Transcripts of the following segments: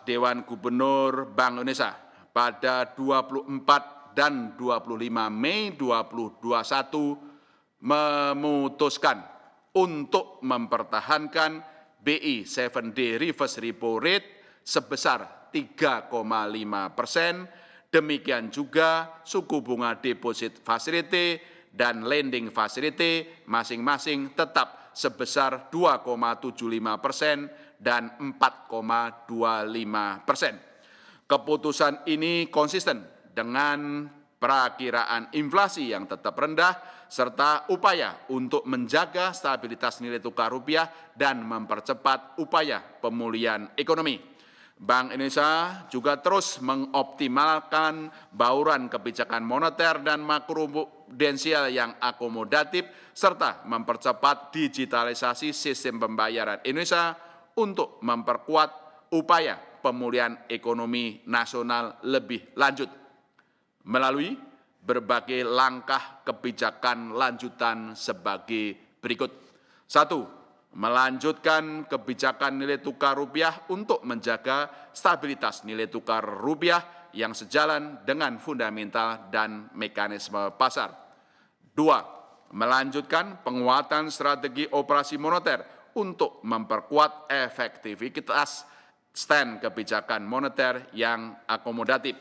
Dewan Gubernur Bank Indonesia pada 24 dan 25 Mei 2021 memutuskan untuk mempertahankan BI 7-day reverse repo rate sebesar 3,5%. Demikian juga suku bunga deposit facility dan lending facility masing-masing tetap sebesar 2,75% dan 4,25%. Keputusan ini konsisten dengan perakiraan inflasi yang tetap rendah serta upaya untuk menjaga stabilitas nilai tukar rupiah dan mempercepat upaya pemulihan ekonomi. Bank Indonesia juga terus mengoptimalkan bauran kebijakan moneter dan makroprudensial yang akomodatif serta mempercepat digitalisasi sistem pembayaran Indonesia untuk memperkuat upaya pemulihan ekonomi nasional lebih lanjut melalui berbagai langkah kebijakan lanjutan sebagai berikut. 1. Melanjutkan kebijakan nilai tukar rupiah untuk menjaga stabilitas nilai tukar rupiah yang sejalan dengan fundamental dan mekanisme pasar. 2. Melanjutkan penguatan strategi operasi moneter untuk memperkuat efektivitas stand kebijakan moneter yang akomodatif.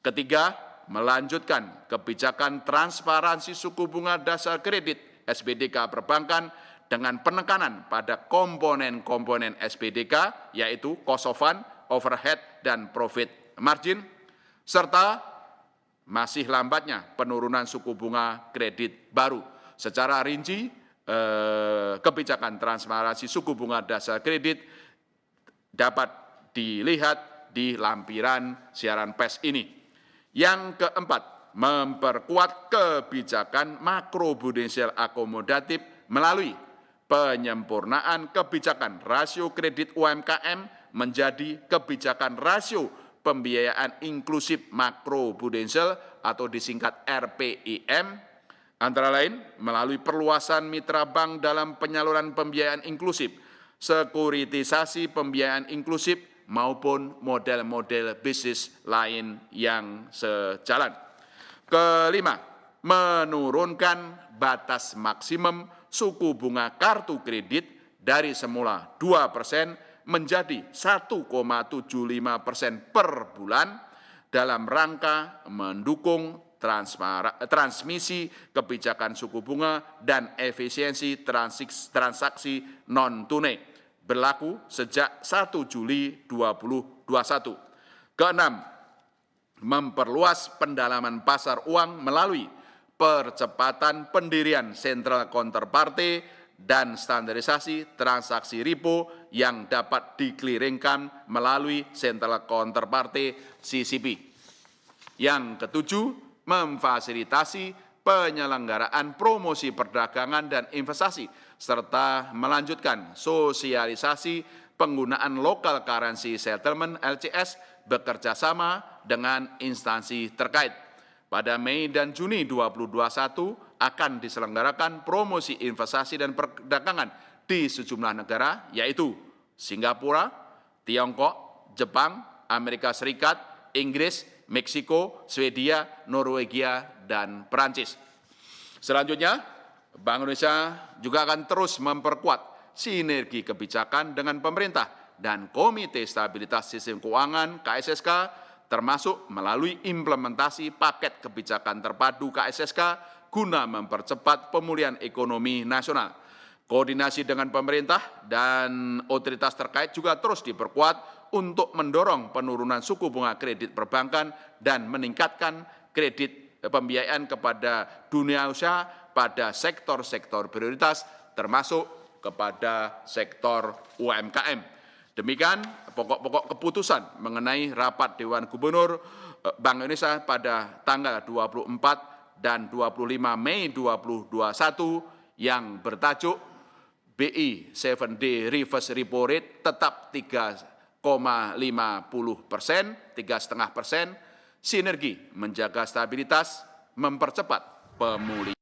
Ketiga, melanjutkan kebijakan transparansi suku bunga dasar kredit SBDK perbankan dengan penekanan pada komponen-komponen SBDK, yaitu cost of fund, overhead, dan profit margin, serta masih lambatnya penurunan suku bunga kredit baru. Secara rinci, kebijakan transparansi suku bunga dasar kredit dapat dilihat di lampiran siaran pers ini. Yang keempat, memperkuat kebijakan makroprudensial akomodatif melalui penyempurnaan kebijakan rasio kredit UMKM menjadi kebijakan rasio pembiayaan inklusif makroprudensial atau disingkat RPIM, antara lain melalui perluasan mitra bank dalam penyaluran pembiayaan inklusif, sekuritisasi pembiayaan inklusif, maupun model-model bisnis lain yang sejalan. Kelima, menurunkan batas maksimum suku bunga kartu kredit dari semula 2% menjadi 1,75% per bulan dalam rangka mendukung transmisi kebijakan suku bunga dan efisiensi transaksi non-tunai berlaku sejak 1 Juli 2021. Keenam, memperluas pendalaman pasar uang melalui percepatan pendirian sentral counterparty dan standarisasi transaksi repo yang dapat dikliringkan melalui sentral counterparty CCP. Yang ketujuh, memfasilitasi penyelenggaraan promosi perdagangan dan investasi serta melanjutkan sosialisasi penggunaan local currency settlement LCS bekerjasama dengan instansi terkait. Pada Mei dan Juni 2021 akan diselenggarakan promosi investasi dan perdagangan di sejumlah negara, yaitu Singapura, Tiongkok, Jepang, Amerika Serikat, Inggris, Meksiko, Swedia, Norwegia, dan Perancis. Selanjutnya, Bank Indonesia juga akan terus memperkuat sinergi kebijakan dengan pemerintah dan Komite Stabilitas Sistem Keuangan KSSK, termasuk melalui implementasi paket kebijakan terpadu KSSK guna mempercepat pemulihan ekonomi nasional. Koordinasi dengan pemerintah dan otoritas terkait juga terus diperkuat untuk mendorong penurunan suku bunga kredit perbankan dan meningkatkan kredit pembiayaan kepada dunia usaha pada sektor-sektor prioritas termasuk kepada sektor UMKM. Demikian pokok-pokok keputusan mengenai rapat Dewan Gubernur Bank Indonesia pada tanggal 24 dan 25 Mei 2021 yang bertajuk BI 7-day reverse repo rate tetap 3,50%, 3,5%, sinergi menjaga stabilitas, mempercepat pemulihan.